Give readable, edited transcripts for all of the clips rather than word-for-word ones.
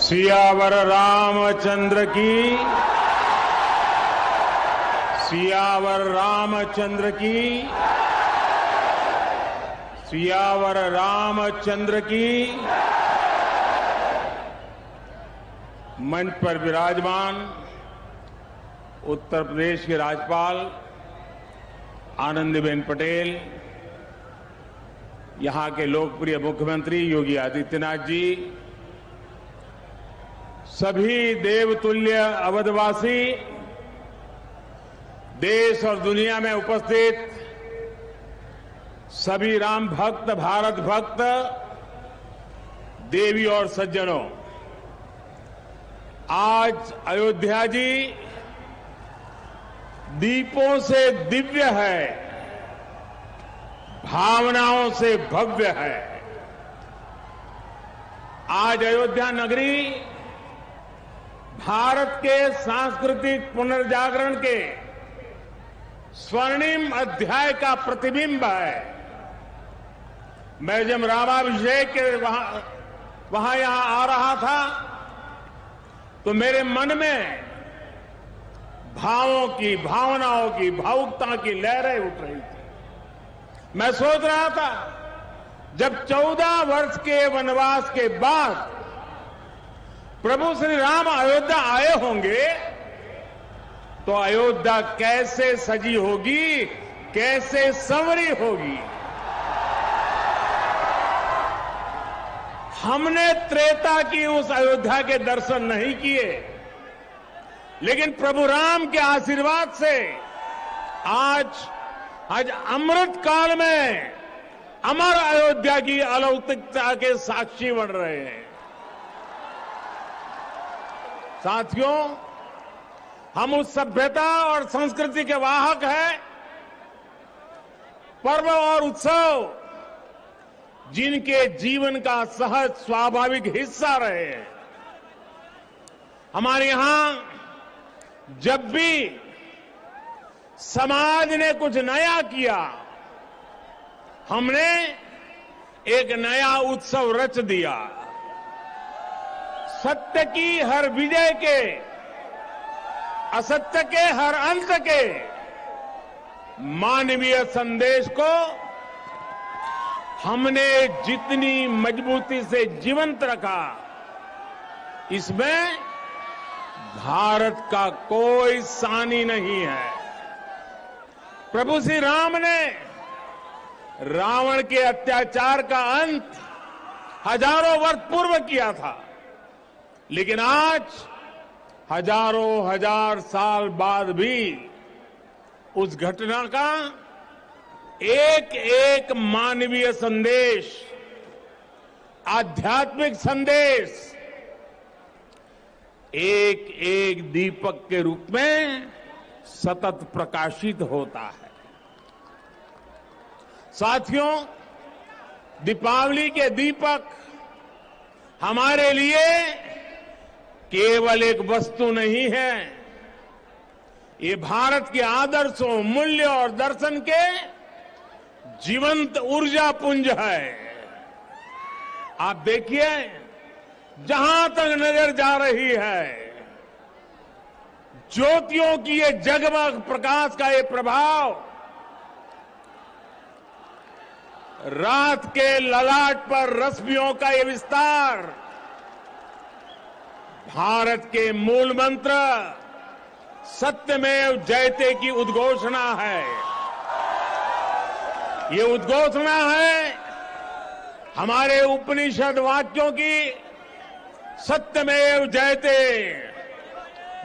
सियावर रामचंद्र की, सियावर रामचंद्र की, सियावर रामचंद्र की। मंच पर विराजमान उत्तर प्रदेश के राज्यपाल आनंदीबेन पटेल, यहां के लोकप्रिय मुख्यमंत्री योगी आदित्यनाथ जी, सभी देवतुल्य अवधवासी, देश और दुनिया में उपस्थित सभी राम भक्त, भारत भक्त, देवी और सज्जनों, आज अयोध्या जी दीपों से दिव्य है, भावनाओं से भव्य है। आज अयोध्या नगरी भारत के सांस्कृतिक पुनर्जागरण के स्वर्णिम अध्याय का प्रतिबिंब है। मैं जब रामाभिषेक के वहां यहां आ रहा था तो मेरे मन में भावों की, भावनाओं की, भावुकता की लहरें उठ रही थी। मैं सोच रहा था जब 14 वर्ष के वनवास के बाद प्रभु श्री राम अयोध्या आए होंगे तो अयोध्या कैसे सजी होगी, कैसे संवरी होगी। हमने त्रेता की उस अयोध्या के दर्शन नहीं किए, लेकिन प्रभु राम के आशीर्वाद से आज अमृत काल में अमर अयोध्या की अलौकिकता के साक्षी बन रहे हैं। साथियों, हम उस सभ्यता और संस्कृति के वाहक हैं। पर्व और उत्सव जिनके जीवन का सहज स्वाभाविक हिस्सा रहे हैं। हमारे यहां जब भी समाज ने कुछ नया किया, हमने एक नया उत्सव रच दिया। सत्य की हर विजय के, असत्य के हर अंत के मानवीय संदेश को हमने जितनी मजबूती से जीवंत रखा, इसमें भारत का कोई सानी नहीं है। प्रभु श्री राम ने रावण के अत्याचार का अंत हजारों वर्ष पूर्व किया था, लेकिन आज हजारों हजार साल बाद भी उस घटना का एक एक मानवीय संदेश, आध्यात्मिक संदेश एक एक दीपक के रूप में सतत प्रकाशित होता है। साथियों, दीपावली के दीपक हमारे लिए केवल एक वस्तु नहीं है, ये भारत के आदर्शों, मूल्य और दर्शन के जीवंत ऊर्जा पुंज है। आप देखिए, जहां तक नजर जा रही है, ज्योतियों की ये जगमग प्रकाश का ये प्रभाव रात के ललाट पर रश्मियों का ये विस्तार भारत के मूल मंत्र सत्यमेव जयते की उद्घोषणा है। ये उद्घोषणा है हमारे उपनिषद वाक्यों की, सत्यमेव जयते,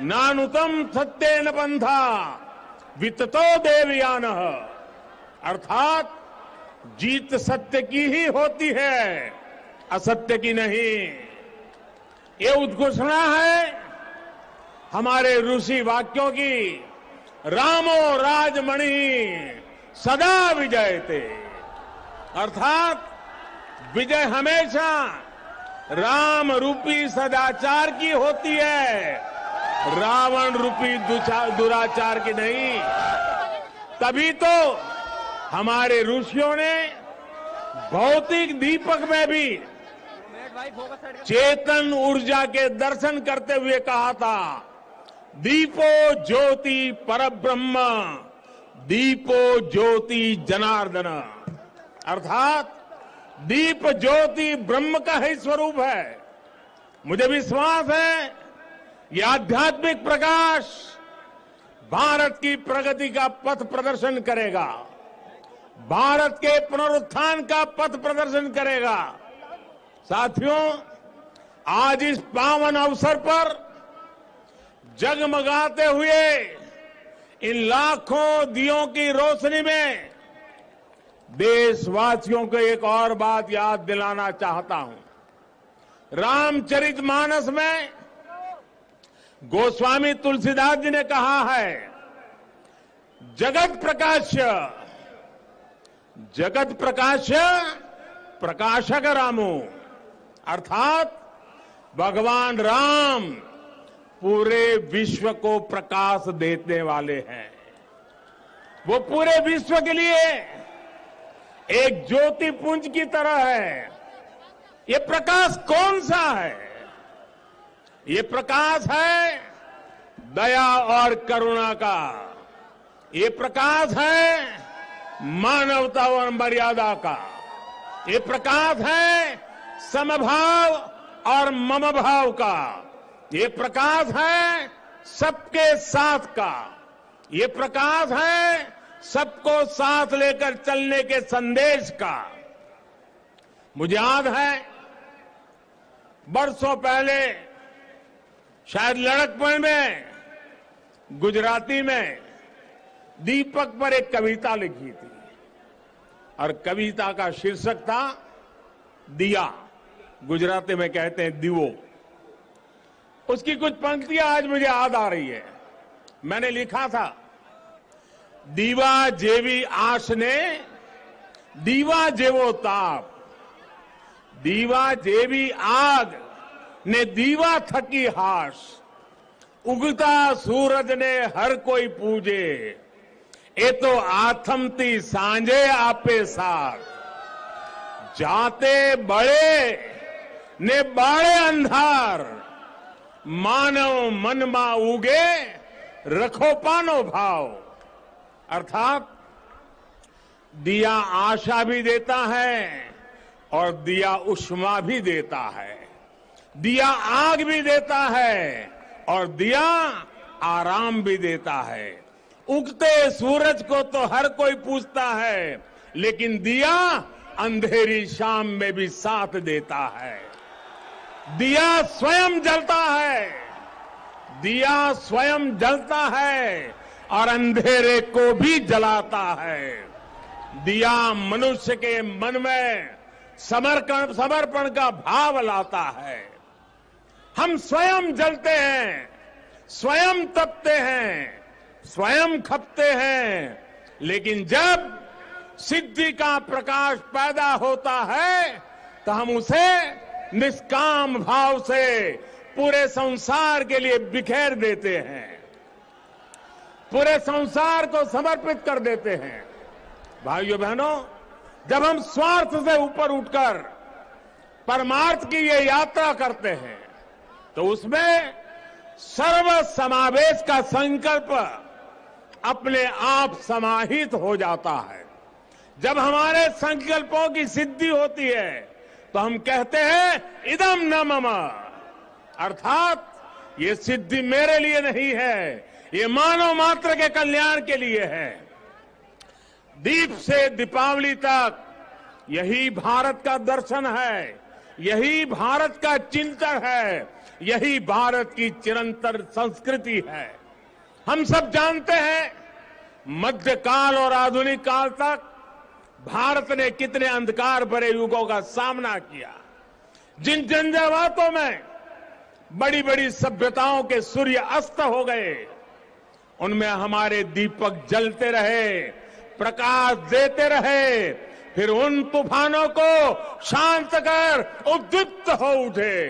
नानुतम सत्येन पंथा विततो देवयानः, अर्थात जीत सत्य की ही होती है, असत्य की नहीं। ये उद्घोषणा है हमारे ऋषि वाक्यों की, रामो राजमणि सदा विजयते, अर्थात विजय हमेशा राम रूपी सदाचार की होती है, रावण रूपी दुराचार की नहीं। तभी तो हमारे ऋषियों ने भौतिक दीपक में भी चेतन ऊर्जा के दर्शन करते हुए कहा था, दीपो ज्योति परब्रह्म, दीपो ज्योति जनार्दन। अर्थात दीप ज्योति ब्रह्म का ही स्वरूप है। मुझे विश्वास है ये आध्यात्मिक प्रकाश भारत की प्रगति का पथ प्रदर्शन करेगा, भारत के पुनरुत्थान का पथ प्रदर्शन करेगा। साथियों, आज इस पावन अवसर पर जगमगाते हुए इन लाखों दियों की रोशनी में देशवासियों को एक और बात याद दिलाना चाहता हूं। रामचरितमानस में गोस्वामी तुलसीदास जी ने कहा है, जगत प्रकाश्य, जगत प्रकाश्य प्रकाशक रामो। अर्थात भगवान राम पूरे विश्व को प्रकाश देने वाले हैं। वो पूरे विश्व के लिए एक ज्योतिपुंज की तरह है। ये प्रकाश कौन सा है? ये प्रकाश है दया और करुणा का। ये प्रकाश है मानवता और मर्यादा का। ये प्रकाश है समभाव और मम भाव का। ये प्रकाश है सबके साथ का। ये प्रकाश है सबको साथ लेकर चलने के संदेश का। मुझे याद है बरसों पहले शायद लड़कपन में गुजराती में दीपक पर एक कविता लिखी थी और कविता का शीर्षक था दिया। गुजराती में कहते हैं दीवो। उसकी कुछ पंक्तियां आज मुझे याद आ रही है। मैंने लिखा था, दीवा जेवी आश ने दीवा जेवो ताप, दीवा जेवी आग ने दीवा थकी हाश, उगता सूरज ने हर कोई पूजे, ए तो आथमती सांझे आपे साथ, जाते बड़े ने बाड़े अंधार, मानव मन मा उगे रखो पानो भाव। अर्थात दिया आशा भी देता है और दिया उष्मा भी देता है, दिया आग भी देता है और दिया आराम भी देता है। उगते सूरज को तो हर कोई पूछता है, लेकिन दिया अंधेरी शाम में भी साथ देता है। दिया स्वयं जलता है, दिया स्वयं जलता है और अंधेरे को भी जलाता है। दिया मनुष्य के मन में समर्पण का भाव लाता है। हम स्वयं जलते हैं, स्वयं तपते हैं, स्वयं खपते हैं, लेकिन जब सिद्धि का प्रकाश पैदा होता है तो हम उसे निष्काम भाव से पूरे संसार के लिए बिखेर देते हैं, पूरे संसार को समर्पित कर देते हैं। भाइयों बहनों, जब हम स्वार्थ से ऊपर उठकर परमार्थ की ये यात्रा करते हैं तो उसमें सर्व समावेश का संकल्प अपने आप समाहित हो जाता है। जब हमारे संकल्पों की सिद्धि होती है तो हम कहते हैं इदम न मम, अर्थात ये सिद्धि मेरे लिए नहीं है, ये मानव मात्र के कल्याण के लिए है। दीप से दीपावली तक यही भारत का दर्शन है, यही भारत का चिंतन है, यही भारत की चिरंतन संस्कृति है। हम सब जानते हैं मध्यकाल और आधुनिक काल तक भारत ने कितने अंधकार भरे युगों का सामना किया। जिन झंझावातों में बड़ी बड़ी सभ्यताओं के सूर्य अस्त हो गए, उनमें हमारे दीपक जलते रहे, प्रकाश देते रहे, फिर उन तूफानों को शांत कर उद्दीप्त हो उठे,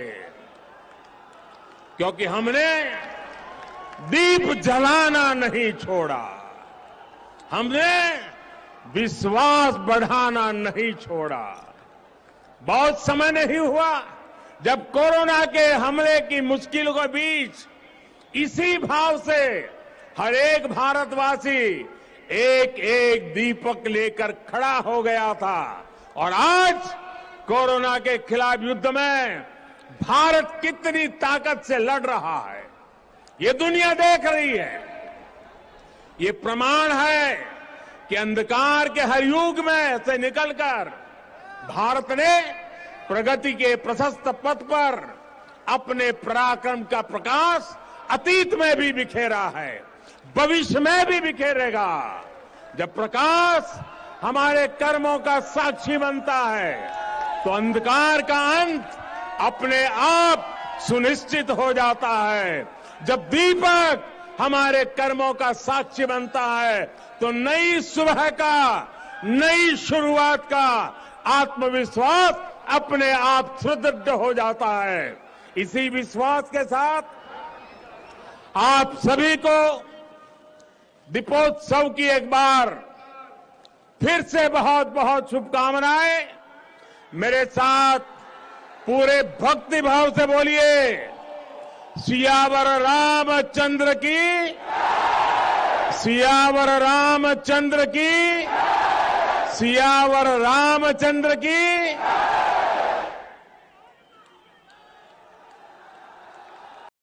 क्योंकि हमने दीप जलाना नहीं छोड़ा, हमने विश्वास बढ़ाना नहीं छोड़ा। बहुत समय नहीं हुआ जब कोरोना के हमले की मुश्किलों के बीच इसी भाव से हर एक भारतवासी एक एक दीपक लेकर खड़ा हो गया था और आज कोरोना के खिलाफ युद्ध में भारत कितनी ताकत से लड़ रहा है ये दुनिया देख रही है। ये प्रमाण है कि अंधकार के हर युग में से निकलकर भारत ने प्रगति के प्रशस्त पथ पर अपने पराक्रम का प्रकाश अतीत में भी बिखेरा है, भविष्य में भी बिखेरेगा। जब प्रकाश हमारे कर्मों का साक्षी बनता है तो अंधकार का अंत अपने आप सुनिश्चित हो जाता है। जब दीपक हमारे कर्मों का साक्षी बनता है तो नई सुबह का, नई शुरुआत का आत्मविश्वास अपने आप सुदृढ़ हो जाता है। इसी विश्वास के साथ आप सभी को दीपोत्सव की एक बार फिर से बहुत बहुत शुभकामनाएं। मेरे साथ पूरे भक्ति भाव से बोलिए, सियावर रामचंद्र की, सियावर रामचंद्र की, सियावर रामचंद्र की।